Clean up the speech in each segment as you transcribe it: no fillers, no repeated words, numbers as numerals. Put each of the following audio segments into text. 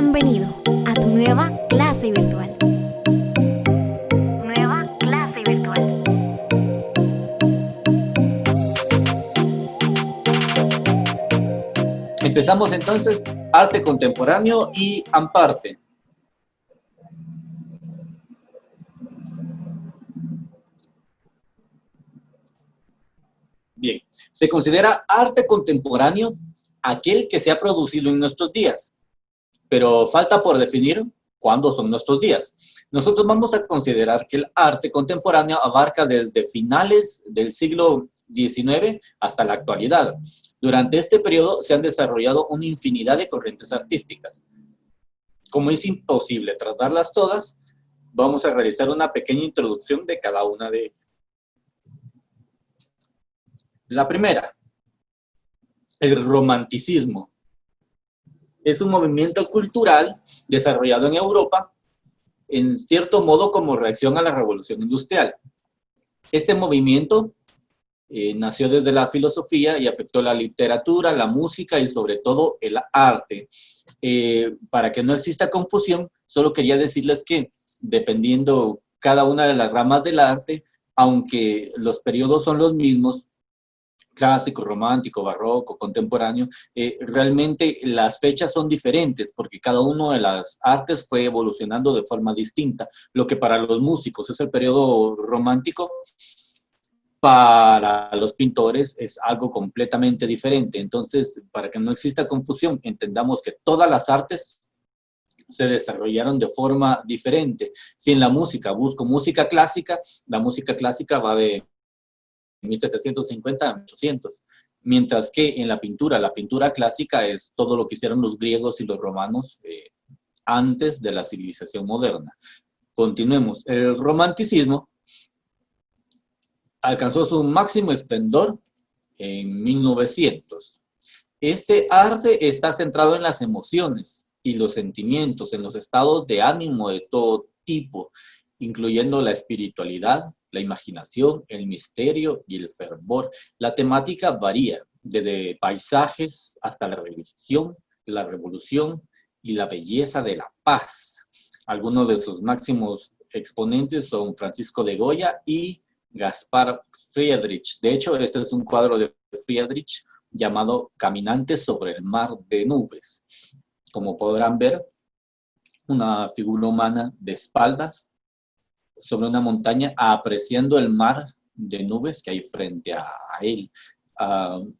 Bienvenido a tu nueva clase virtual. Nueva clase virtual. Empezamos entonces arte contemporáneo y amparte. Bien, se considera arte contemporáneo aquel que se ha producido en nuestros días, pero falta por definir cuándo son nuestros días. Nosotros vamos a considerar que el arte contemporáneo abarca desde finales del siglo XIX hasta la actualidad. Durante este periodo se han desarrollado una infinidad de corrientes artísticas. Como es imposible tratarlas todas, vamos a realizar una pequeña introducción de cada una de ellas. La primera, el romanticismo. Es un movimiento cultural desarrollado en Europa, en cierto modo como reacción a la Revolución Industrial. Este movimiento nació desde la filosofía y afectó la literatura, la música y sobre todo el arte. Para que no exista confusión, solo quería decirles que dependiendo cada una de las ramas del arte, aunque los periodos son los mismos, clásico, romántico, barroco, contemporáneo, realmente las fechas son diferentes porque cada una de las artes fue evolucionando de forma distinta. Lo que para los músicos es el periodo romántico, para los pintores es algo completamente diferente. Entonces, para que no exista confusión, entendamos que todas las artes se desarrollaron de forma diferente. Si en la música busco música clásica, la música clásica va de 1750 a 1800, mientras que en la pintura clásica es todo lo que hicieron los griegos y los romanos antes de la civilización moderna. Continuemos. El romanticismo alcanzó su máximo esplendor en 1900. Este arte está centrado en las emociones y los sentimientos, en los estados de ánimo de todo tipo, incluyendo la espiritualidad, la imaginación, el misterio y el fervor. La temática varía, desde paisajes hasta la religión, la revolución y la belleza de la paz. Algunos de sus máximos exponentes son Francisco de Goya y Gaspar Friedrich. De hecho, este es un cuadro de Friedrich llamado Caminantes sobre el mar de nubes. Como podrán ver, una figura humana de espaldas sobre una montaña apreciando el mar de nubes que hay frente a él.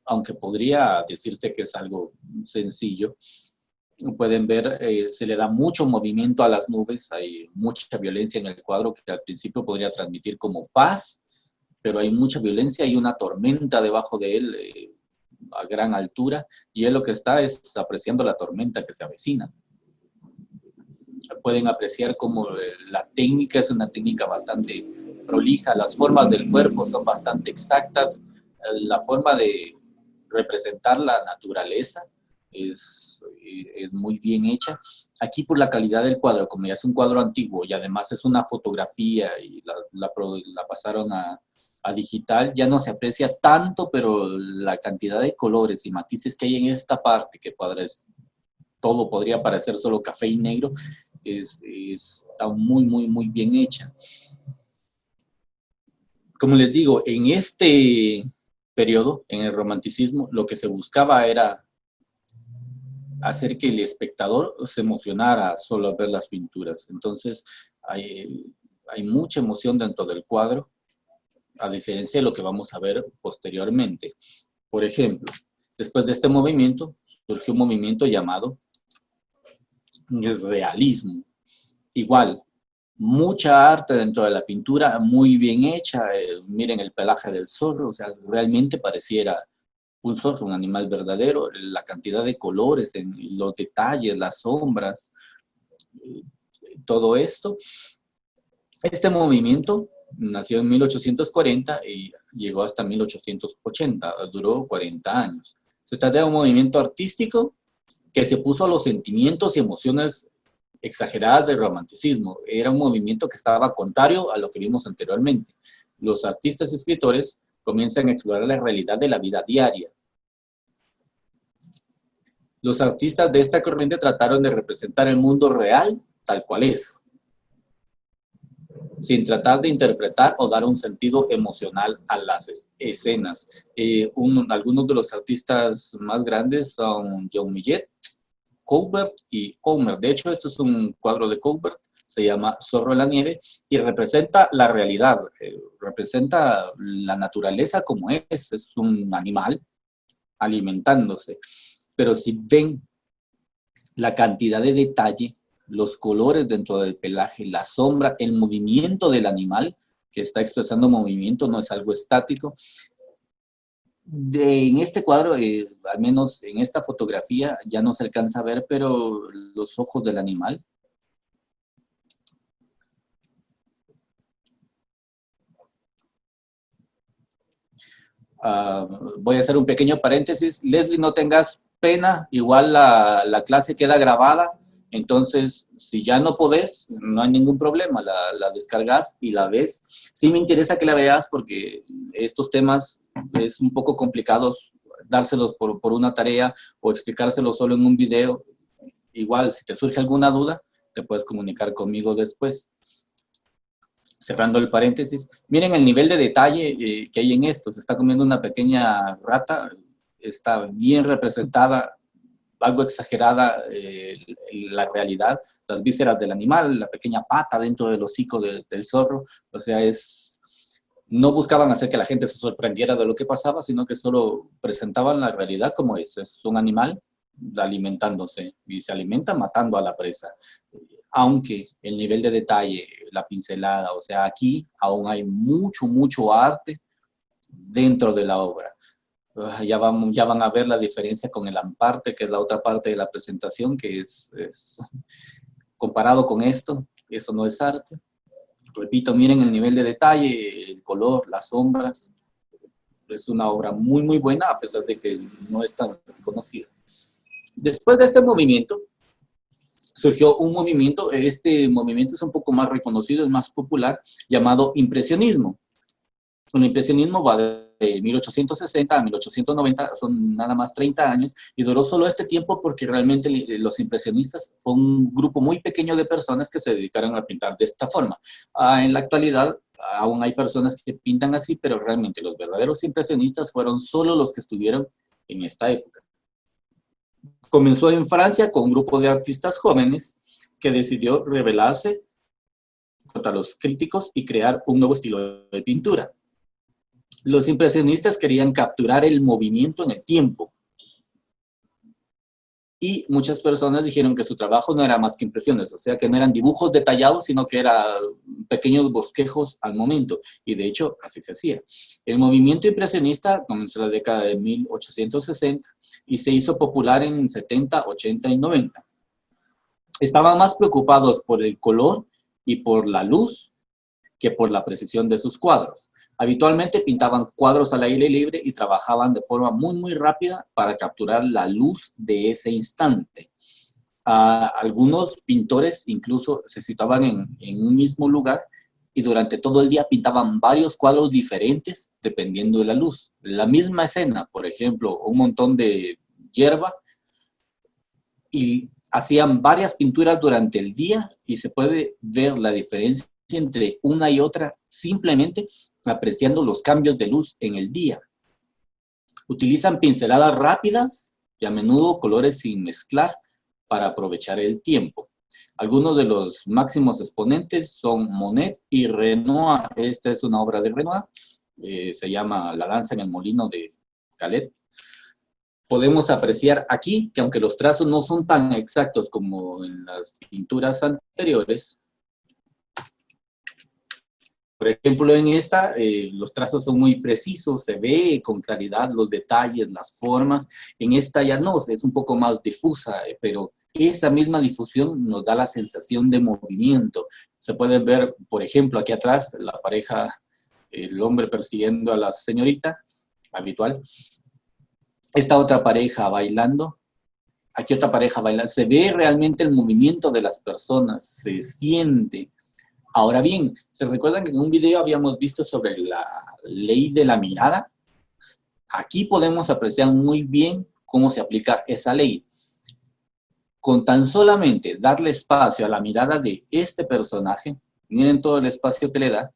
Aunque podría decirse que es algo sencillo, pueden ver, se le da mucho movimiento a las nubes, hay mucha violencia en el cuadro que al principio podría transmitir como paz, pero hay mucha violencia, hay una tormenta debajo de él a gran altura, y él lo que está es apreciando la tormenta que se avecina. Pueden apreciar como la técnica es una técnica bastante prolija, las formas del cuerpo son bastante exactas, la forma de representar la naturaleza es muy bien hecha. Aquí por la calidad del cuadro, como ya es un cuadro antiguo y además es una fotografía y la pasaron a digital, ya no se aprecia tanto, pero la cantidad de colores y matices que hay en esta parte, que todo podría parecer solo café y negro, está muy, muy, muy bien hecha. Como les digo, en este periodo, en el romanticismo, lo que se buscaba era hacer que el espectador se emocionara solo al ver las pinturas. Entonces, hay mucha emoción dentro del cuadro, a diferencia de lo que vamos a ver posteriormente. Por ejemplo, después de este movimiento, surgió un movimiento llamado el realismo. Igual, mucha arte dentro de la pintura, muy bien hecha. Miren el pelaje del zorro, o sea, realmente pareciera un zorro, un animal verdadero. La cantidad de colores, en los detalles, las sombras, todo esto. Este movimiento nació en 1840 y llegó hasta 1880, duró 40 años. Se trata de un movimiento artístico que se puso a los sentimientos y emociones exageradas del romanticismo. Era un movimiento que estaba contrario a lo que vimos anteriormente. Los artistas y escritores comienzan a explorar la realidad de la vida diaria. Los artistas de esta corriente trataron de representar el mundo real tal cual es, sin tratar de interpretar o dar un sentido emocional a las escenas. Algunos de los artistas más grandes son John Millet, Colbert y Homer. De hecho, esto es un cuadro de Colbert, se llama Zorro en la nieve, y representa la realidad, representa la naturaleza como es un animal alimentándose. Pero si ven la cantidad de detalle, los colores dentro del pelaje, la sombra, el movimiento del animal, que está expresando movimiento, no es algo estático. En este cuadro, al menos en esta fotografía, ya no se alcanza a ver, pero los ojos del animal. Voy a hacer un pequeño paréntesis. Leslie, no tengas pena, igual la clase queda grabada, entonces si ya no podés, no hay ningún problema, la descargas y la ves. Sí me interesa que la veas porque estos temas es un poco complicados dárselos por una tarea o explicárselos solo en un video. Igual, si te surge alguna duda, te puedes comunicar conmigo después. Cerrando el paréntesis, miren el nivel de detalle que hay en esto. Se está comiendo una pequeña rata, está bien representada, algo exagerada la realidad, las vísceras del animal, la pequeña pata dentro del hocico del zorro. O sea, no buscaban hacer que la gente se sorprendiera de lo que pasaba, sino que solo presentaban la realidad como es un animal alimentándose, y se alimenta matando a la presa. Aunque el nivel de detalle, la pincelada, o sea, aquí aún hay mucho arte dentro de la obra. Ya van a ver la diferencia con el amparte, que es la otra parte de la presentación, que es comparado con esto, eso no es arte. Repito, miren el nivel de detalle, el color, las sombras. Es una obra muy buena, a pesar de que no es tan conocida. Después de este movimiento, surgió un movimiento, este movimiento es un poco más reconocido, es más popular, llamado impresionismo. El impresionismo va de 1860 a 1890, son nada más 30 años, y duró solo este tiempo porque realmente los impresionistas fue un grupo muy pequeño de personas que se dedicaron a pintar de esta forma. En la actualidad aún hay personas que pintan así, pero realmente los verdaderos impresionistas fueron solo los que estuvieron en esta época. Comenzó en Francia con un grupo de artistas jóvenes que decidió rebelarse contra los críticos y crear un nuevo estilo de pintura. Los impresionistas querían capturar el movimiento en el tiempo. Y muchas personas dijeron que su trabajo no era más que impresiones, o sea, que no eran dibujos detallados, sino que eran pequeños bosquejos al momento. Y de hecho, así se hacía. El movimiento impresionista comenzó en la década de 1860 y se hizo popular en 70, 80 y 90. Estaban más preocupados por el color y por la luz que por la precisión de sus cuadros. Habitualmente pintaban cuadros al aire libre y trabajaban de forma muy rápida para capturar la luz de ese instante. Algunos pintores incluso se situaban en un mismo lugar y durante todo el día pintaban varios cuadros diferentes dependiendo de la luz. La misma escena, por ejemplo, un montón de hierba, y hacían varias pinturas durante el día y se puede ver la diferencia entre una y otra simplemente apreciando los cambios de luz en el día. Utilizan pinceladas rápidas y a menudo colores sin mezclar para aprovechar el tiempo. Algunos de los máximos exponentes son Monet y Renoir. Esta es una obra de Renoir, se llama La danza en el molino de Calet. Podemos apreciar aquí que aunque los trazos no son tan exactos como en las pinturas anteriores, por ejemplo, en esta, los trazos son muy precisos, se ve con claridad los detalles, las formas. En esta ya no, es un poco más difusa, pero esa misma difusión nos da la sensación de movimiento. Se puede ver, por ejemplo, aquí atrás, la pareja, el hombre persiguiendo a la señorita, habitual. Esta otra pareja bailando. Aquí otra pareja bailando. Se ve realmente el movimiento de las personas, se siente. Ahora bien, ¿se recuerdan que en un video habíamos visto sobre la ley de la mirada? Aquí podemos apreciar muy bien cómo se aplica esa ley. con tan solamente darle espacio a la mirada de este personaje, miren todo el espacio que le da,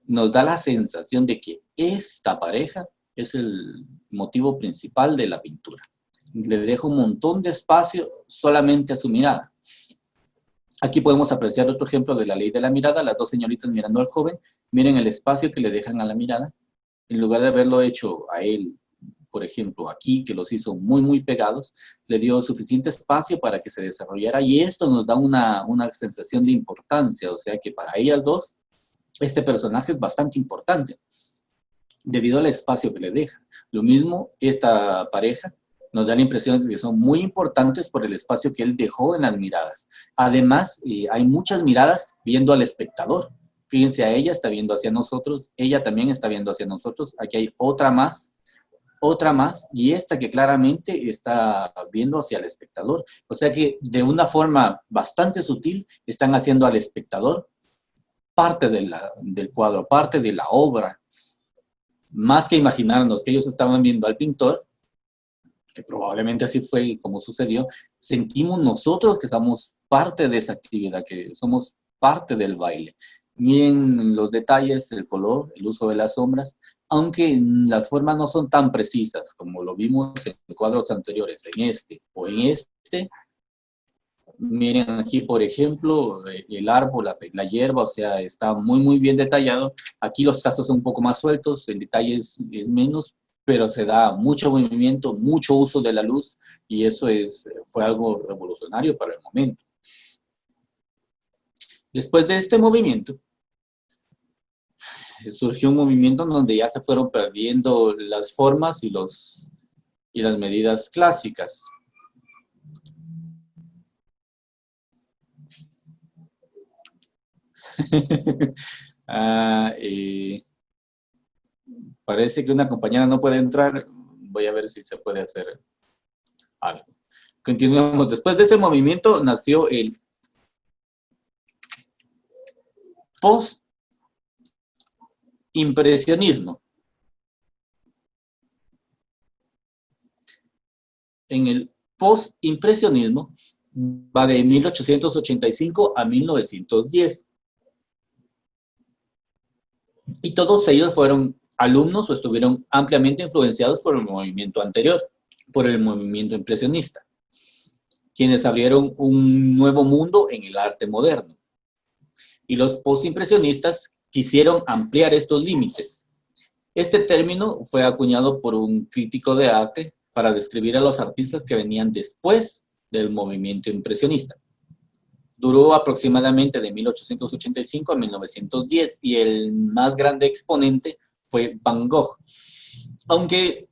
nos da la sensación de que esta pareja es el motivo principal de la pintura. Le deja un montón de espacio solamente a su mirada. Aquí podemos apreciar otro ejemplo de la ley de la mirada, las dos señoritas mirando al joven, miren el espacio que le dejan a la mirada, en lugar de haberlo hecho a él, por ejemplo, aquí, que los hizo muy, muy pegados, le dio suficiente espacio para que se desarrollara, y esto nos da una sensación de importancia, o sea que para ellas dos, este personaje es bastante importante, debido al espacio que le deja. Lo mismo, esta pareja nos da la impresión de que son muy importantes por el espacio que él dejó en las miradas. Además, hay muchas miradas viendo al espectador. Fíjense, a ella está viendo hacia nosotros, ella también está viendo hacia nosotros, aquí hay otra más, y esta que claramente está viendo hacia el espectador. O sea que de una forma bastante sutil están haciendo al espectador parte del cuadro, parte de la obra. Más que imaginarnos que ellos estaban viendo al pintor, que probablemente así fue como sucedió, sentimos nosotros que somos parte de esa actividad, que somos parte del baile. Miren los detalles, el color, el uso de las sombras, aunque las formas no son tan precisas como lo vimos en cuadros anteriores, en este o en este. Miren aquí, por ejemplo, el árbol, la hierba, o sea, está muy, muy bien detallado. Aquí los trazos son un poco más sueltos, el detalle es menos, pero se da mucho movimiento, mucho uso de la luz, y eso fue algo revolucionario para el momento. Después de este movimiento, surgió un movimiento en donde ya se fueron perdiendo las formas y las medidas clásicas. Parece que una compañera no puede entrar. Voy a ver si se puede hacer algo. Continuamos. Después de este movimiento nació el post-impresionismo. En el post-impresionismo va de 1885 a 1910. Y todos ellos fueron alumnos o estuvieron ampliamente influenciados por el movimiento anterior, por el movimiento impresionista, quienes abrieron un nuevo mundo en el arte moderno. Y los postimpresionistas quisieron ampliar estos límites. Este término fue acuñado por un crítico de arte para describir a los artistas que venían después del movimiento impresionista. Duró aproximadamente de 1885 a 1910 y el más grande exponente fue Van Gogh. Aunque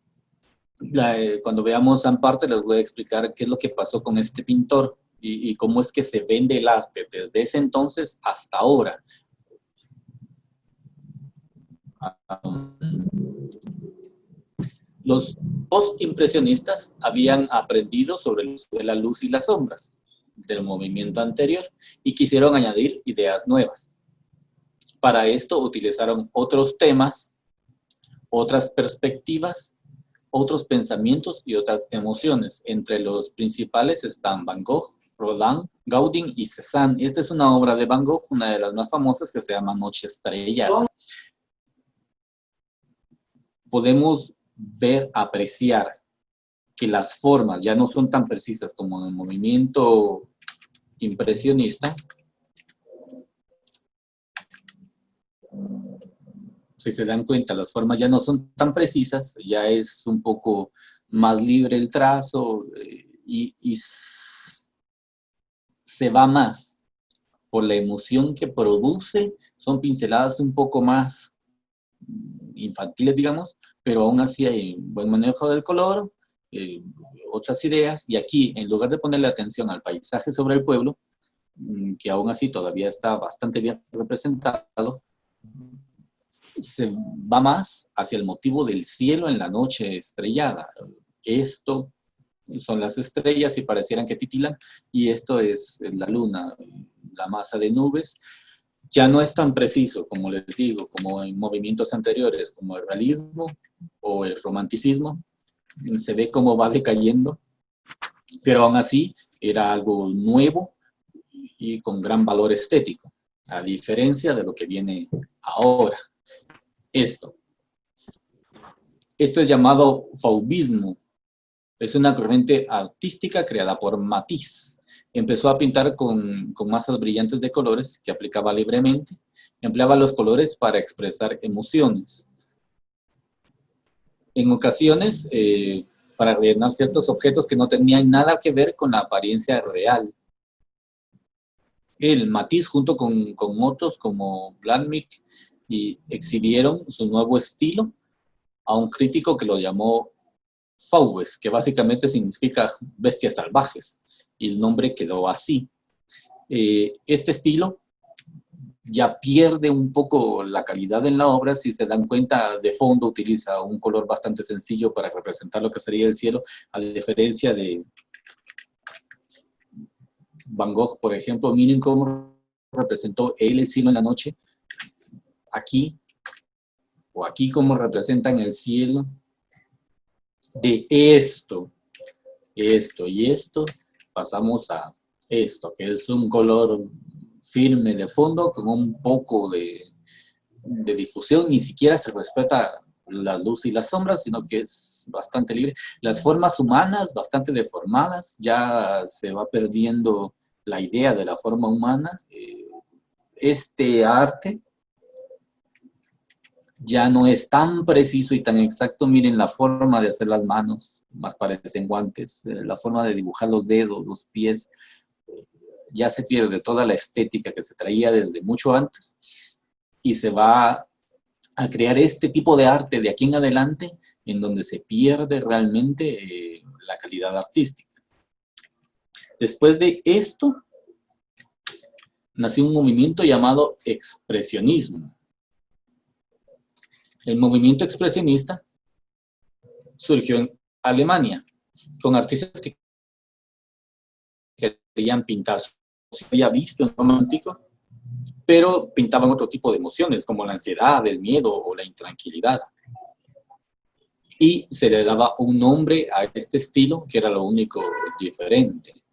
cuando veamos esa parte les voy a explicar qué es lo que pasó con este pintor y cómo es que se vende el arte desde ese entonces hasta ahora. Los postimpresionistas habían aprendido sobre el uso de la luz y las sombras del movimiento anterior y quisieron añadir ideas nuevas. Para esto utilizaron otros temas, otras perspectivas, otros pensamientos y otras emociones. Entre los principales están Van Gogh, Rodin, Gaudí y Cézanne. Esta es una obra de Van Gogh, una de las más famosas, que se llama Noche Estrellada. Podemos ver, apreciar que las formas ya no son tan precisas como en el movimiento impresionista. Si se dan cuenta, las formas ya no son tan precisas, ya es un poco más libre el trazo y se va más por la emoción que produce. Son pinceladas un poco más infantiles, digamos, pero aún así hay buen manejo del color, otras ideas, y aquí, en lugar de ponerle atención al paisaje sobre el pueblo, que aún así todavía está bastante bien representado, se va más hacia el motivo del cielo en la noche estrellada. Esto son las estrellas y parecieran que titilan, y esto es la luna, la masa de nubes. Ya no es tan preciso, como les digo, como en movimientos anteriores, como el realismo o el romanticismo. Se ve cómo va decayendo, pero aún así Era algo nuevo y con gran valor estético, a diferencia de lo que viene ahora. Esto es llamado fauvismo. Es una corriente artística creada por Matisse. Empezó a pintar con masas brillantes de colores que aplicaba libremente. Empleaba los colores para expresar emociones. En ocasiones, para rellenar ciertos objetos que no tenían nada que ver con la apariencia real. Él, Matisse, junto con otros como Blanmick, y exhibieron su nuevo estilo a un crítico que lo llamó Fauves, que básicamente significa bestias salvajes, y el nombre quedó así. Este estilo ya pierde un poco la calidad en la obra. Si se dan cuenta, de fondo utiliza un color bastante sencillo para representar lo que sería el cielo, a diferencia de Van Gogh, por ejemplo. Miren cómo representó él el cielo en la noche, aquí, o aquí cómo representan el cielo. De esto y esto, pasamos a esto, que es un color firme de fondo con un poco de difusión. Ni siquiera se respeta la luz y las sombras, sino que es bastante libre. Las formas humanas, bastante deformadas, ya se va perdiendo la idea de la forma humana. Este arte ya no es tan preciso y tan exacto. Miren la forma de hacer las manos, más parecen guantes, la forma de dibujar los dedos, los pies, ya se pierde toda la estética que se traía desde mucho antes, y se va a crear este tipo de arte de aquí en adelante, en donde se pierde realmente la calidad artística. Después de esto, nació un movimiento llamado expresionismo. El movimiento expresionista surgió en Alemania, con artistas que querían pintar, se había visto en romántico, pero pintaban otro tipo de emociones, como la ansiedad, el miedo o la intranquilidad. Y se le daba un nombre a este estilo, que era lo único diferente.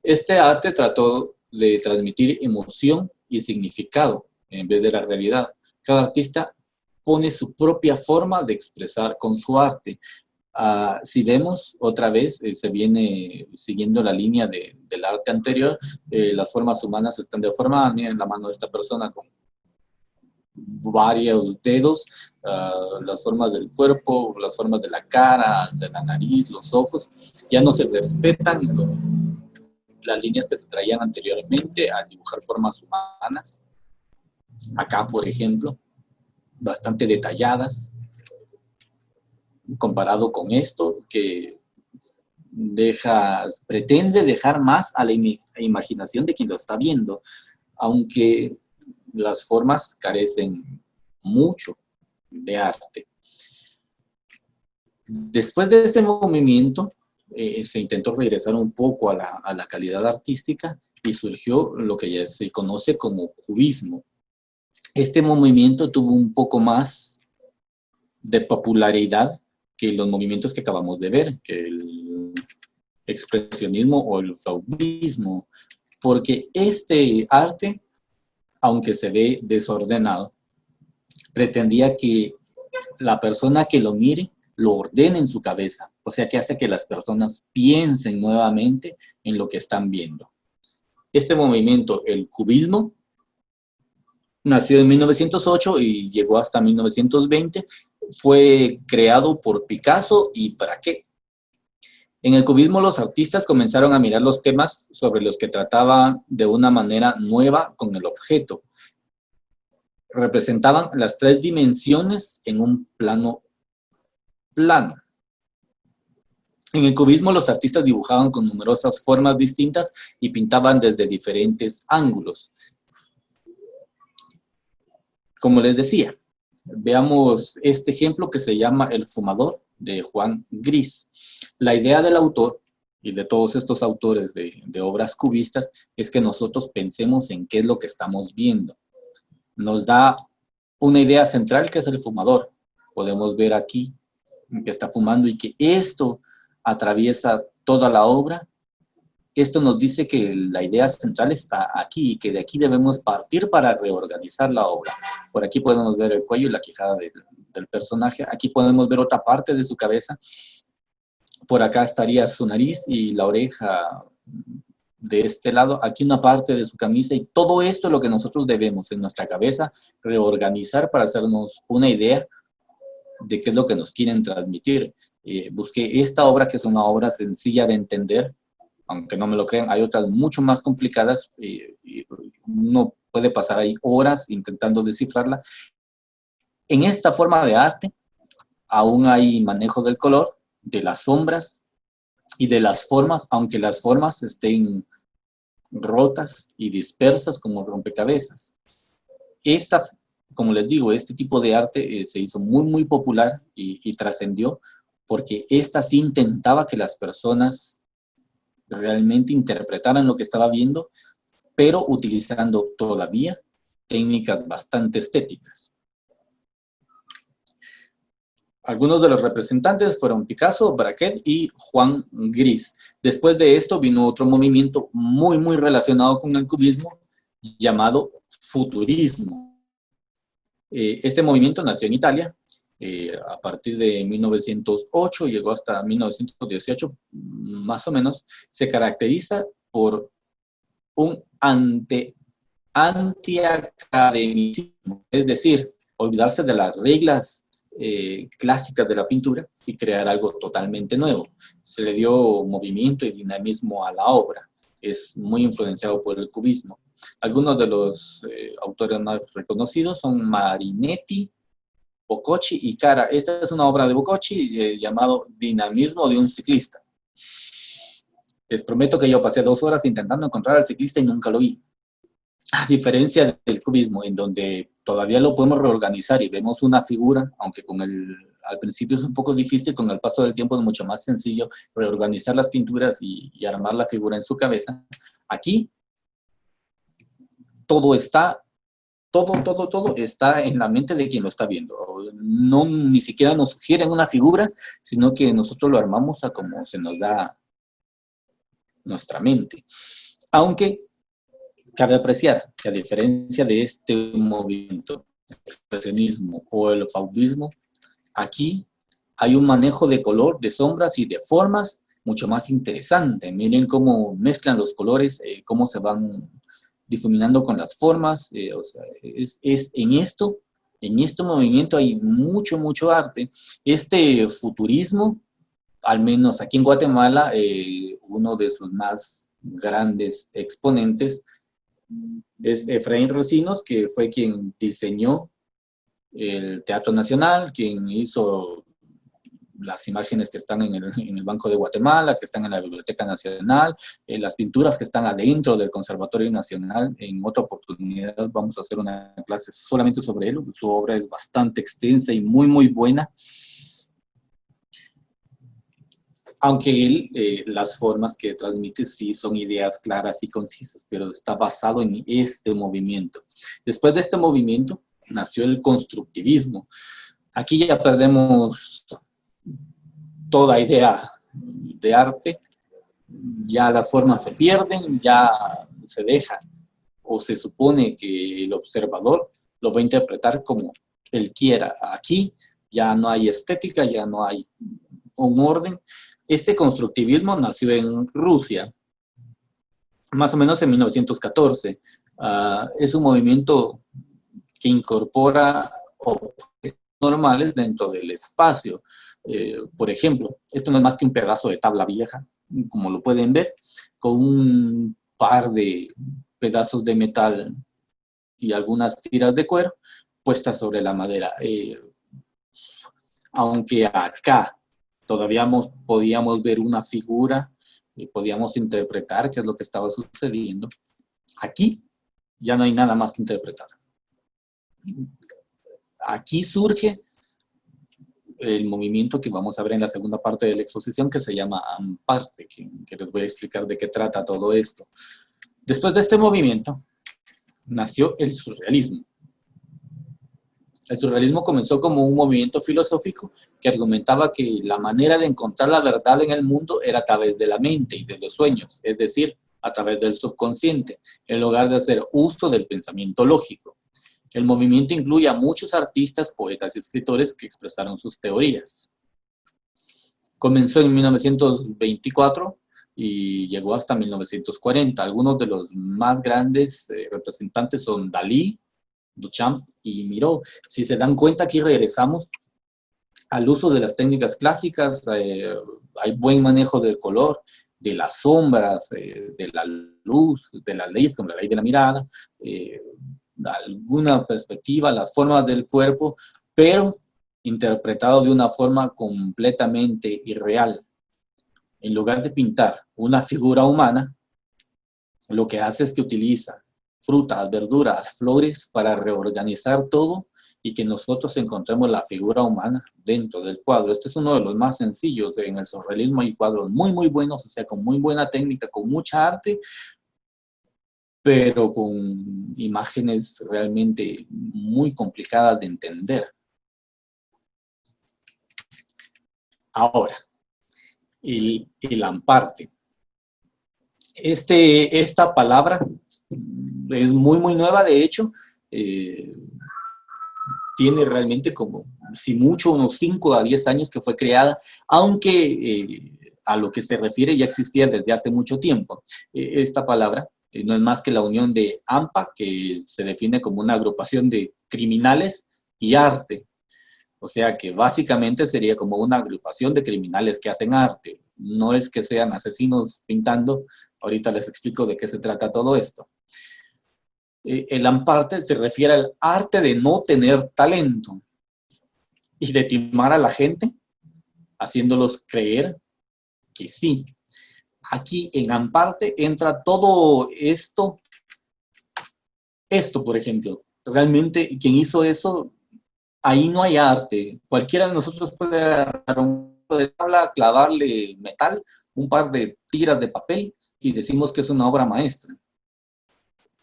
Este arte trató de transmitir emoción y significado en vez de la realidad. Cada artista pone su propia forma de expresar con su arte. Si vemos otra vez, se viene siguiendo la línea del arte anterior. Las formas humanas están deformadas. Miren la mano de esta persona con varios dedos, las formas del cuerpo, las formas de la cara, de la nariz, los ojos. Ya no se respetan las líneas que se traían anteriormente al dibujar formas humanas. Acá, por ejemplo, bastante detalladas, comparado con esto, que pretende dejar más a la imaginación de quien lo está viendo, aunque las formas carecen mucho de arte. Después de este movimiento, se intentó regresar un poco a la calidad artística y surgió lo que ya se conoce como cubismo. Este movimiento tuvo un poco más de popularidad que los movimientos que acabamos de ver, que el expresionismo o el fauvismo, porque este arte, aunque se ve desordenado, pretendía que la persona que lo mire lo ordene en su cabeza, o sea que hace que las personas piensen nuevamente en lo que están viendo. Este movimiento, el cubismo, nació en 1908 y llegó hasta 1920, fue creado por Picasso y Braque. En el cubismo los artistas comenzaron a mirar los temas sobre los que trataban de una manera nueva con el objeto. Representaban las tres dimensiones en un plano plano. En el cubismo los artistas dibujaban con numerosas formas distintas y pintaban desde diferentes ángulos. Como les decía, veamos este ejemplo que se llama El fumador, de Juan Gris. La idea del autor y de todos estos autores de obras cubistas es que nosotros pensemos en qué es lo que estamos viendo. Nos da una idea central, que es el fumador. Podemos ver aquí que está fumando y que esto atraviesa toda la obra esto nos dice que la idea central está aquí y que de aquí debemos partir para reorganizar la obra. Por aquí podemos ver el cuello y la quijada del personaje. Aquí podemos ver otra parte de su cabeza. Por acá estaría su nariz y la oreja de este lado. Aquí una parte de su camisa, y todo esto es lo que nosotros debemos en nuestra cabeza reorganizar para hacernos una idea de qué es lo que nos quieren transmitir. Busqué esta obra, que es una obra sencilla de entender, aunque no me lo crean, hay otras mucho más complicadas, y uno puede pasar ahí horas intentando descifrarla. En esta forma de arte, aún hay manejo del color, de las sombras y de las formas, aunque las formas estén rotas y dispersas como rompecabezas. Como les digo, este tipo de arte se hizo muy, muy popular y trascendió, porque esta sí intentaba que las personas realmente interpretaran lo que estaba viendo, pero utilizando todavía técnicas bastante estéticas. Algunos de los representantes fueron Picasso, Braquet y Juan Gris. Después de esto vino otro movimiento muy, muy relacionado con el cubismo, llamado futurismo. Este movimiento nació en Italia, a partir de 1908, llegó hasta 1918, más o menos. Se caracteriza por un antiacademicismo, es decir, olvidarse de las reglas clásicas de la pintura y crear algo totalmente nuevo. Se le dio movimiento y dinamismo a la obra. Es muy influenciado por el cubismo. Algunos de los autores más reconocidos son Marinetti, Bococci y Cara. Esta es una obra de Bococci llamado Dinamismo de un ciclista. Les prometo que yo pasé 2 horas intentando encontrar al ciclista y nunca lo vi. A diferencia del cubismo, en donde todavía lo podemos reorganizar y vemos una figura, aunque al principio es un poco difícil, con el paso del tiempo es mucho más sencillo reorganizar las pinturas y armar la figura en su cabeza. Aquí todo está en la mente de quien lo está viendo. No, ni siquiera nos sugieren una figura, sino que nosotros lo armamos a como se nos da nuestra mente. Aunque cabe apreciar que, a diferencia de este movimiento, el expresionismo o el fauvismo, aquí hay un manejo de color, de sombras y de formas mucho más interesante. Miren cómo mezclan los colores, cómo se van difuminando con las formas. O sea, en este movimiento hay mucho, mucho arte. Este futurismo, al menos aquí en Guatemala, uno de sus más grandes exponentes es Efraín Rosinos, que fue quien diseñó el Teatro Nacional, quien hizo las imágenes que están en el Banco de Guatemala, que están en la Biblioteca Nacional, las pinturas que están adentro del Conservatorio Nacional. En otra oportunidad vamos a hacer una clase solamente sobre él. Su obra es bastante extensa y muy, muy buena. Aunque él, las formas que transmite sí son ideas claras y concisas, pero está basado en este movimiento. Después de este movimiento nació el constructivismo. Aquí ya perdemos toda idea de arte, ya las formas se pierden, ya se deja o se supone que el observador lo va a interpretar como él quiera. Aquí ya no hay estética, ya no hay un orden. Este constructivismo nació en Rusia, más o menos en 1914. Es un movimiento que incorpora objetos normales dentro del espacio. Por ejemplo, esto no es más que un pedazo de tabla vieja, como lo pueden ver, con un par de pedazos de metal y algunas tiras de cuero puestas sobre la madera. Aunque acá todavía podíamos ver una figura y podíamos interpretar qué es lo que estaba sucediendo, aquí ya no hay nada más que interpretar. Aquí surge el movimiento que vamos a ver en la segunda parte de la exposición, que se llama Amparte, que les voy a explicar de qué trata todo esto. Después de este movimiento nació el surrealismo. El surrealismo comenzó como un movimiento filosófico que argumentaba que la manera de encontrar la verdad en el mundo era a través de la mente y de los sueños, es decir, a través del subconsciente, en lugar de hacer uso del pensamiento lógico. El movimiento incluye a muchos artistas, poetas y escritores que expresaron sus teorías. Comenzó en 1924 y llegó hasta 1940. Algunos de los más grandes representantes son Dalí, Duchamp y Miró. Si se dan cuenta, aquí regresamos al uso de las técnicas clásicas. Hay buen manejo del color, de las sombras, de la luz, de la ley, como la ley de la mirada, alguna perspectiva, las formas del cuerpo, pero interpretado de una forma completamente irreal. En lugar de pintar una figura humana, lo que hace es que utiliza frutas, verduras, flores para reorganizar todo y que nosotros encontremos la figura humana dentro del cuadro. Este es uno de los más sencillos. En el surrealismo hay cuadros muy, muy buenos, o sea, con muy buena técnica, con mucha arte, pero con imágenes realmente muy complicadas de entender. Ahora, el amparte. Esta palabra es muy, muy nueva, de hecho. Tiene realmente como, si mucho, unos 5 a 10 años que fue creada, aunque a lo que se refiere ya existía desde hace mucho tiempo. Esta palabra no es más que la unión de AMPA, que se define como una agrupación de criminales, y arte. O sea que básicamente sería como una agrupación de criminales que hacen arte. No es que sean asesinos pintando. Ahorita les explico de qué se trata todo esto. El amparte se refiere al arte de no tener talento y de timar a la gente, haciéndolos creer que sí. Aquí en amparte entra todo esto. Esto, por ejemplo, realmente quien hizo eso, ahí no hay arte. Cualquiera de nosotros puede agarrar un poco de tabla, clavarle metal, un par de tiras de papel y decimos que es una obra maestra.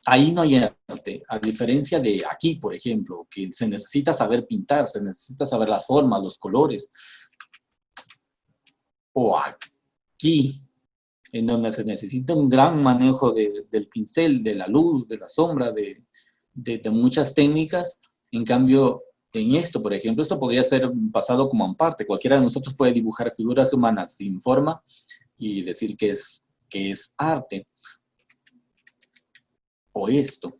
Ahí no hay arte, a diferencia de aquí, por ejemplo, que se necesita saber pintar, se necesita saber las formas, los colores. O aquí, en donde se necesita un gran manejo del pincel, de la luz, de la sombra, de muchas técnicas. En cambio, en esto, por ejemplo, esto podría ser pasado como amparte. Cualquiera de nosotros puede dibujar figuras humanas sin forma y decir que es arte. O esto,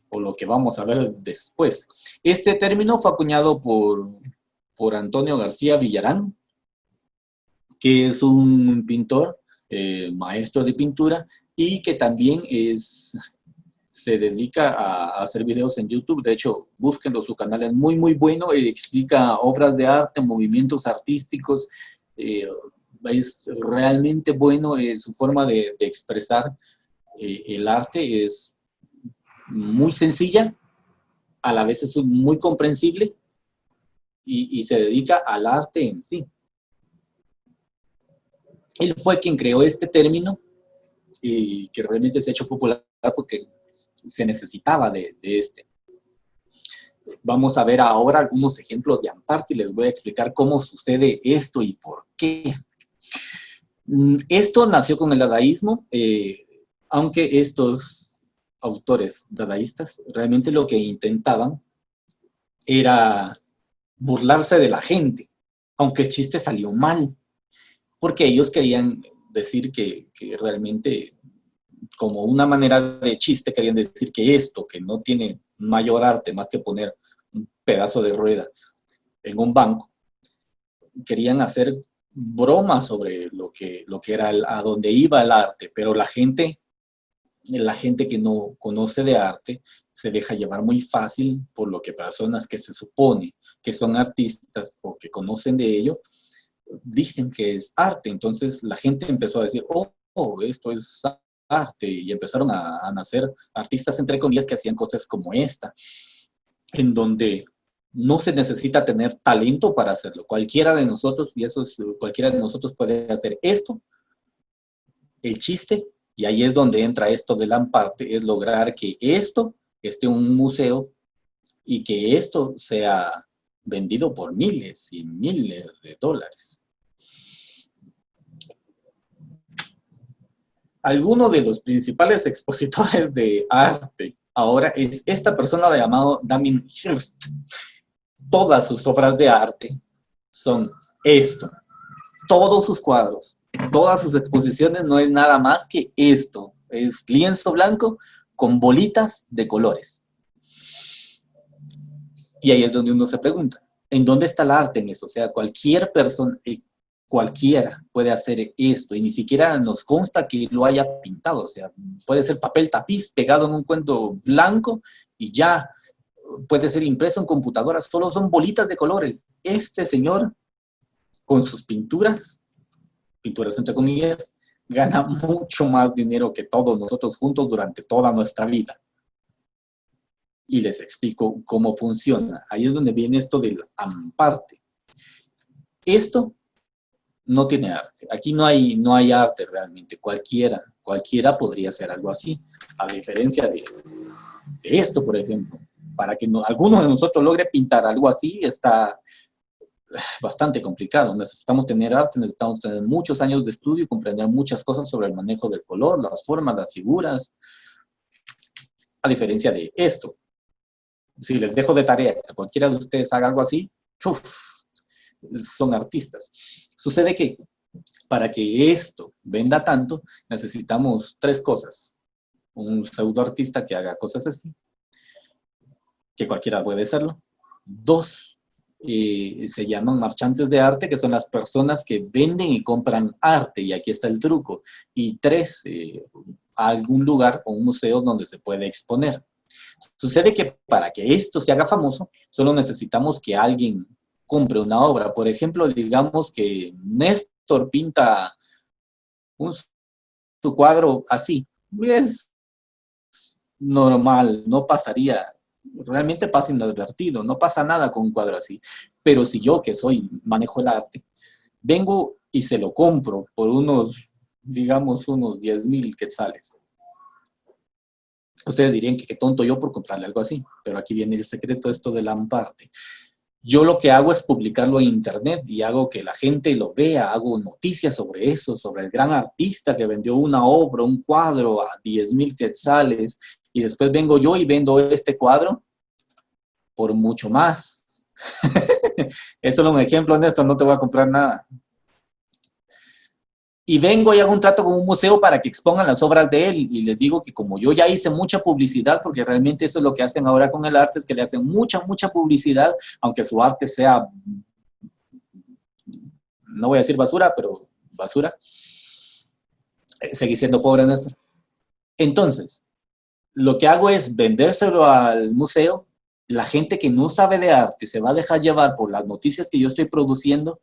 o lo que vamos a ver después. Este término fue acuñado por Antonio García Villarán, que es un pintor, maestro de pintura, y que también se dedica a hacer videos en YouTube. De hecho, búsquenlo, su canal es muy, muy bueno, explica obras de arte, movimientos artísticos, es realmente bueno, su forma de expresar el arte es muy sencilla, a la vez es muy comprensible y se dedica al arte en sí. Él fue quien creó este término y que realmente se ha hecho popular porque se necesitaba de este. Vamos a ver ahora algunos ejemplos de amparte y les voy a explicar cómo sucede esto y por qué. Esto nació con el dadaísmo, aunque estos autores dadaístas realmente lo que intentaban era burlarse de la gente, aunque el chiste salió mal, porque ellos querían decir que realmente, como una manera de chiste, querían decir que esto, que no tiene mayor arte más que poner un pedazo de rueda en un banco, querían hacer bromas sobre lo que era a dónde iba el arte, pero la gente que no conoce de arte se deja llevar muy fácil por lo que personas que se supone que son artistas o que conocen de ello dicen que es arte. Entonces la gente empezó a decir, esto es arte, y empezaron a nacer artistas, entre comillas, que hacían cosas como esta, en donde no se necesita tener talento para hacerlo. Cualquiera de nosotros, cualquiera de nosotros puede hacer esto. El chiste, y ahí es donde entra esto del amparte, es lograr que esto esté en un museo y que esto sea vendido por miles y miles de dólares. Alguno de los principales expositores de arte ahora es esta persona llamado Damien Hirst. Todas sus obras de arte son esto. Todos sus cuadros, todas sus exposiciones no es nada más que esto. Es lienzo blanco con bolitas de colores. Y ahí es donde uno se pregunta, ¿en dónde está el arte en eso? O sea, cualquier persona, cualquiera puede hacer esto y ni siquiera nos consta que lo haya pintado. O sea, puede ser papel tapiz pegado en un cuento blanco y ya puede ser impreso en computadora. Solo son bolitas de colores. Este señor, con sus pinturas entre comillas, gana mucho más dinero que todos nosotros juntos durante toda nuestra vida. Y les explico cómo funciona. Ahí es donde viene esto del amparte. Esto no tiene arte. Aquí no hay arte realmente. Cualquiera podría hacer algo así. A diferencia de esto, por ejemplo. Para que alguno de nosotros logre pintar algo así, está bastante complicado. Necesitamos tener arte, necesitamos tener muchos años de estudio y comprender muchas cosas sobre el manejo del color, las formas, las figuras. A diferencia de esto. Si les dejo de tarea que cualquiera de ustedes haga algo así, ¡uf!, son artistas. Sucede que para que esto venda tanto, necesitamos tres cosas. Un pseudoartista que haga cosas así, que cualquiera puede hacerlo. Dos, se llaman marchantes de arte, que son las personas que venden y compran arte, y aquí está el truco. Y tres, algún lugar o un museo donde se puede exponer. Sucede que para que esto se haga famoso, solo necesitamos que alguien compre una obra. Por ejemplo, digamos que Néstor pinta su cuadro así. Es normal, no pasaría, realmente pasa inadvertido, no pasa nada con un cuadro así. Pero si yo, que manejo el arte, vengo y se lo compro por digamos, unos 10,000 quetzales. Ustedes dirían que qué tonto yo por comprarle algo así, pero aquí viene el secreto, esto del amparte. Yo lo que hago es publicarlo en internet y hago que la gente lo vea, hago noticias sobre eso, sobre el gran artista que vendió una obra, un cuadro a 10,000 quetzales, y después vengo yo y vendo este cuadro por mucho más. Esto es un ejemplo, Néstor, no te voy a comprar nada. Y vengo y hago un trato con un museo para que expongan las obras de él. Y les digo que como yo ya hice mucha publicidad, porque realmente eso es lo que hacen ahora con el arte, es que le hacen mucha publicidad, aunque su arte sea, no voy a decir basura, pero basura. Seguí siendo pobre, Néstor. Entonces, lo que hago es vendérselo al museo. La gente que no sabe de arte se va a dejar llevar por las noticias que yo estoy produciendo,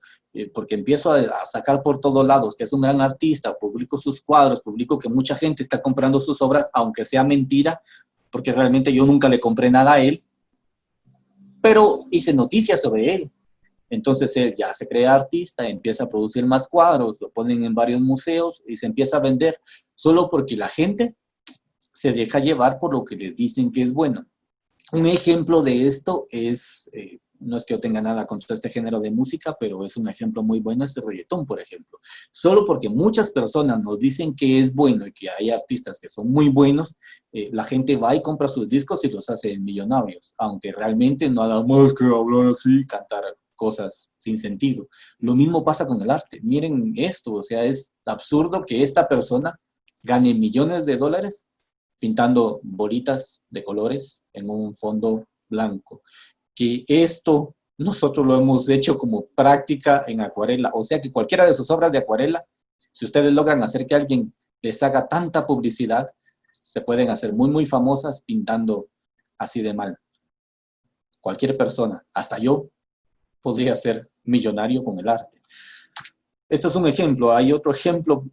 porque empiezo a sacar por todos lados que es un gran artista, publico sus cuadros, publico que mucha gente está comprando sus obras, aunque sea mentira, porque realmente yo nunca le compré nada a él, pero hice noticias sobre él. Entonces él ya se crea artista, empieza a producir más cuadros, lo ponen en varios museos y se empieza a vender, solo porque la gente se deja llevar por lo que les dicen que es bueno. Un ejemplo de esto es, no es que yo tenga nada contra este género de música, pero es un ejemplo muy bueno, es el reggaetón, por ejemplo. Solo porque muchas personas nos dicen que es bueno y que hay artistas que son muy buenos, la gente va y compra sus discos y los hace millonarios, aunque realmente nada más que hablar así, cantar cosas sin sentido. Lo mismo pasa con el arte. Miren esto, o sea, es absurdo que esta persona gane millones de dólares pintando bolitas de colores en un fondo blanco. Que esto nosotros lo hemos hecho como práctica en acuarela. O sea que cualquiera de sus obras de acuarela, si ustedes logran hacer que alguien les haga tanta publicidad, se pueden hacer muy famosas pintando así de mal. Cualquier persona, hasta yo, podría ser millonario con el arte. Esto es un ejemplo. Hay otro ejemplo.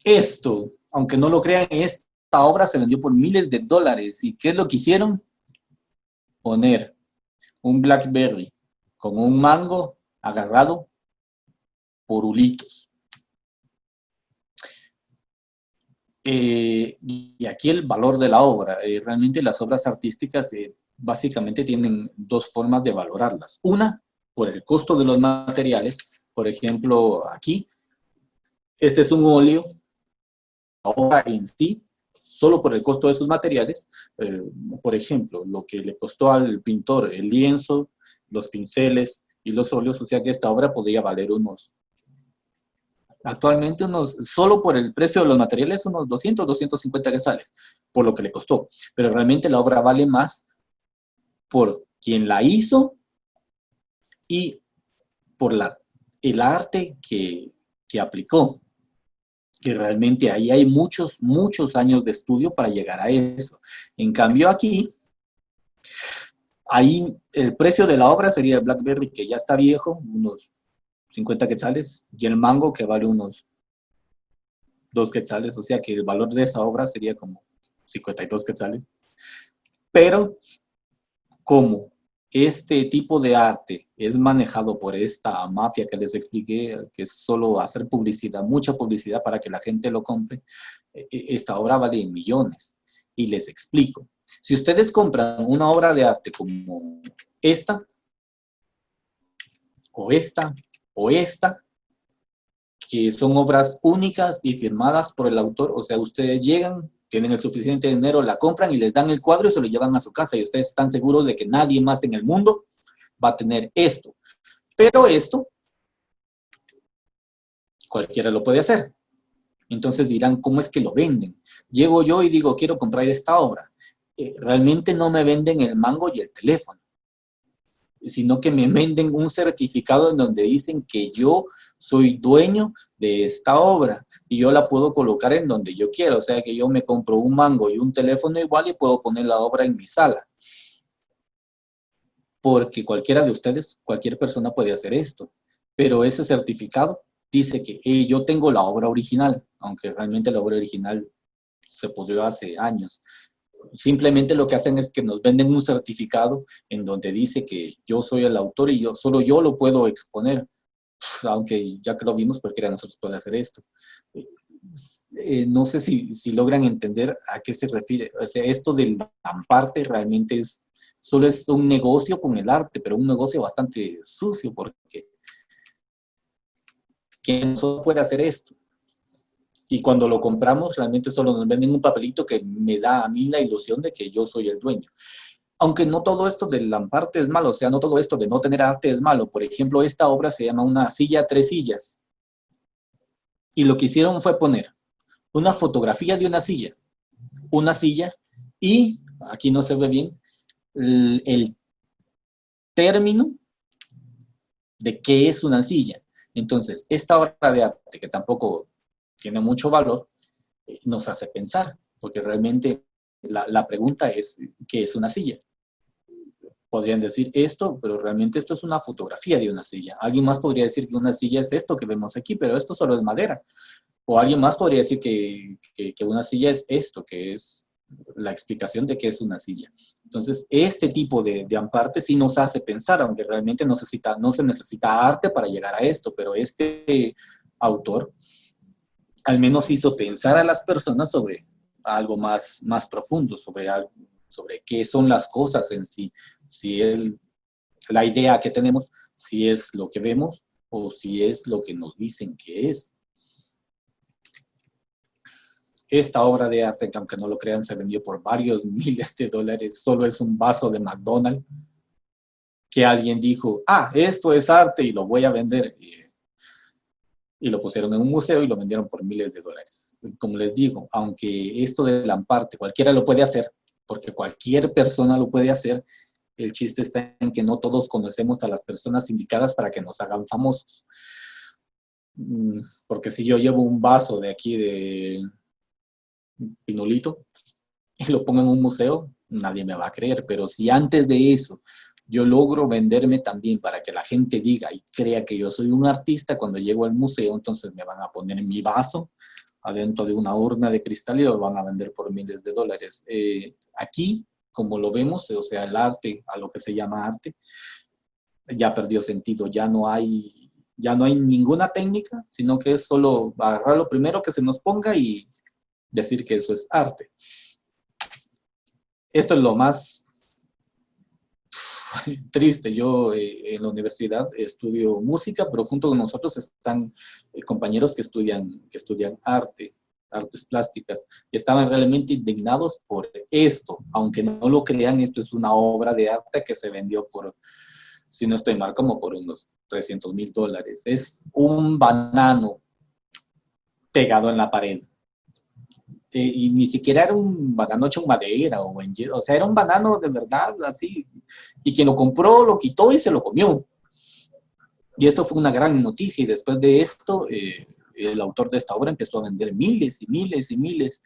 Esto, aunque no lo crean, esta obra se vendió por miles de dólares. ¿Y qué es lo que hicieron? Poner un Blackberry con un mango agarrado por hulitos. Y aquí el valor de la obra. Realmente las obras artísticas básicamente tienen dos formas de valorarlas. Una, por el costo de los materiales. Por ejemplo, aquí, este es un óleo, la obra en sí, solo por el costo de sus materiales. Por ejemplo, lo que le costó al pintor el lienzo, los pinceles y los óleos, o sea que esta obra podría valer actualmente solo por el precio de los materiales, unos 200, 250 quetzales, por lo que le costó. Pero realmente la obra vale más por quien la hizo y por el arte que aplicó. Que realmente ahí hay muchos, muchos años de estudio para llegar a eso. En cambio aquí, ahí el precio de la obra sería el Blackberry, que ya está viejo, unos 50 quetzales, y el mango, que vale unos 2 quetzales, o sea que el valor de esa obra sería como 52 quetzales. Pero como este tipo de arte es manejado por esta mafia que les expliqué, que es solo hacer publicidad, mucha publicidad para que la gente lo compre, esta obra vale millones. Y les explico. Si ustedes compran una obra de arte como esta, o esta, o esta, que son obras únicas y firmadas por el autor, o sea, ustedes llegan, tienen el suficiente dinero, la compran y les dan el cuadro y se lo llevan a su casa y ustedes están seguros de que nadie más en el mundo va a tener esto. Pero esto, cualquiera lo puede hacer. Entonces dirán, ¿cómo es que lo venden? Llego yo y digo, quiero comprar esta obra. Realmente no me venden el mango y el teléfono, sino que me venden un certificado en donde dicen que yo soy dueño de esta obra y yo la puedo colocar en donde yo quiera. O sea que yo me compro un mango y un teléfono igual y puedo poner la obra en mi sala. Porque cualquiera de ustedes, cualquier persona puede hacer esto. Pero ese certificado dice que yo tengo la obra original, aunque realmente la obra original se pudrió hace años. Simplemente lo que hacen es que nos venden un certificado en donde dice que yo soy el autor y solo yo lo puedo exponer. Aunque ya que lo vimos, cualquiera de nosotros puede hacer esto. No sé si logran entender a qué se refiere. O sea, esto del amparte realmente solo es un negocio con el arte, pero un negocio bastante sucio, porque ¿quién solo puede hacer esto? Y cuando lo compramos, realmente solo nos venden un papelito que me da a mí la ilusión de que yo soy el dueño. Aunque no todo esto del amparte es malo, o sea, no todo esto de no tener arte es malo. Por ejemplo, esta obra se llama Una silla, tres sillas. Y lo que hicieron fue poner una fotografía de una silla, y aquí no se ve bien, el término de qué es una silla. Entonces, esta obra de arte, que tampoco tiene mucho valor, nos hace pensar, porque realmente la pregunta es, ¿qué es una silla? Podrían decir esto, pero realmente esto es una fotografía de una silla. Alguien más podría decir que una silla es esto que vemos aquí, pero esto solo es madera. O alguien más podría decir que una silla es esto, que es la explicación de qué es una silla. Entonces, este tipo de amparte sí nos hace pensar, aunque realmente no se necesita arte para llegar a esto, pero este autor al menos hizo pensar a las personas sobre algo más profundo, sobre qué son las cosas en sí, si es la idea que tenemos, si es lo que vemos o si es lo que nos dicen que es. Esta obra de arte, que aunque no lo crean, se vendió por varios miles de dólares, solo es un vaso de McDonald's, que alguien dijo, esto es arte y lo voy a vender. Y lo pusieron en un museo y lo vendieron por miles de dólares. Como les digo, aunque esto del amparte cualquiera lo puede hacer, porque cualquier persona lo puede hacer, el chiste está en que no todos conocemos a las personas indicadas para que nos hagan famosos. Porque si yo llevo un vaso de aquí de Pinolito y lo pongo en un museo, nadie me va a creer. Pero si antes de eso yo logro venderme también para que la gente diga y crea que yo soy un artista, cuando llego al museo, entonces me van a poner mi vaso adentro de una urna de cristal y lo van a vender por miles de dólares. Aquí, como lo vemos, o sea, el arte, a lo que se llama arte, ya perdió sentido, ya no hay ninguna técnica, sino que es solo agarrar lo primero que se nos ponga y decir que eso es arte. Esto es lo más triste. Yo en la universidad estudio música, pero junto con nosotros están compañeros que estudian artes plásticas, y estaban realmente indignados por esto. Aunque no lo crean, esto es una obra de arte que se vendió por, si no estoy mal, como por unos $300,000. Es un banano pegado en la pared. Y ni siquiera era un banano hecho en madera o en hierro, o sea, era un banano de verdad, así. Y quien lo compró, lo quitó y se lo comió. Y esto fue una gran noticia, y después de esto, el autor de esta obra empezó a vender miles y miles y miles.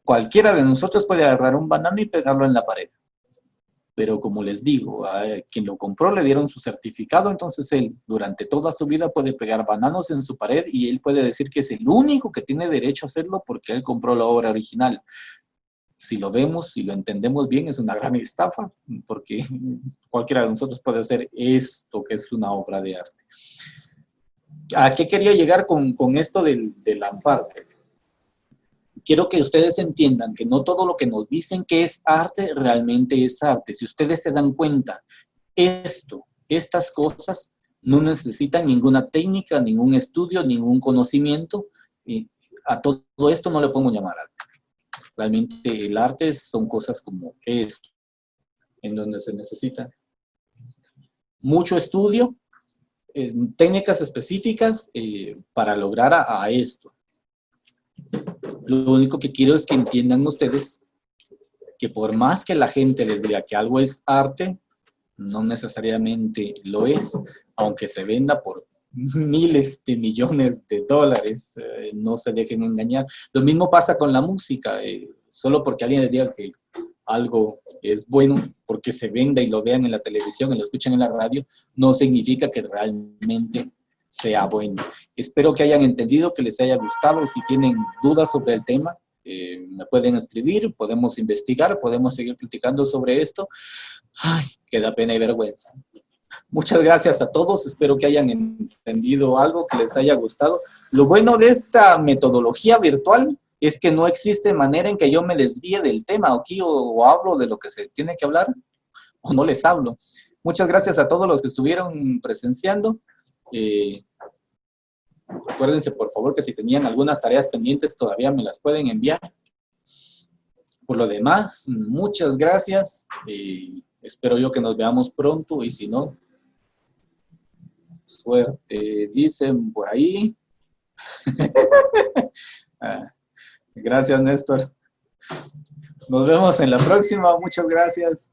Cualquiera de nosotros puede agarrar un banano y pegarlo en la pared. Pero como les digo, a quien lo compró le dieron su certificado, entonces él durante toda su vida puede pegar bananos en su pared, y él puede decir que es el único que tiene derecho a hacerlo porque él compró la obra original. Si lo vemos, si lo entendemos bien, es una gran estafa, porque cualquiera de nosotros puede hacer esto que es una obra de arte. ¿A qué quería llegar con esto del arte? Quiero que ustedes entiendan que no todo lo que nos dicen que es arte, realmente es arte. Si ustedes se dan cuenta, estas cosas no necesitan ninguna técnica, ningún estudio, ningún conocimiento, y a todo esto no le podemos llamar arte. Realmente el arte son cosas como esto, en donde se necesita mucho estudio, técnicas específicas para lograr a esto. Lo único que quiero es que entiendan ustedes que por más que la gente les diga que algo es arte, no necesariamente lo es, aunque se venda por miles de millones de dólares, no se dejen engañar. Lo mismo pasa con la música, solo porque alguien les diga que algo es bueno, porque se venda y lo vean en la televisión y lo escuchan en la radio, no significa que realmente sea bueno. Espero que hayan entendido, que les haya gustado. Si tienen dudas sobre el tema, me pueden escribir, podemos investigar, podemos seguir platicando sobre esto. Ay, que da pena y vergüenza. Muchas gracias a todos, espero que hayan entendido algo, que les haya gustado. Lo bueno de esta metodología virtual es que no existe manera en que yo me desvíe del tema aquí, o hablo de lo que se tiene que hablar, o no les hablo. Muchas gracias a todos los que estuvieron presenciando. Acuérdense, por favor, que si tenían algunas tareas pendientes todavía me las pueden enviar. Por lo demás, muchas gracias. Espero yo que nos veamos pronto, y si no, suerte, dicen por ahí. Gracias, Néstor. Nos vemos en la próxima. Muchas gracias.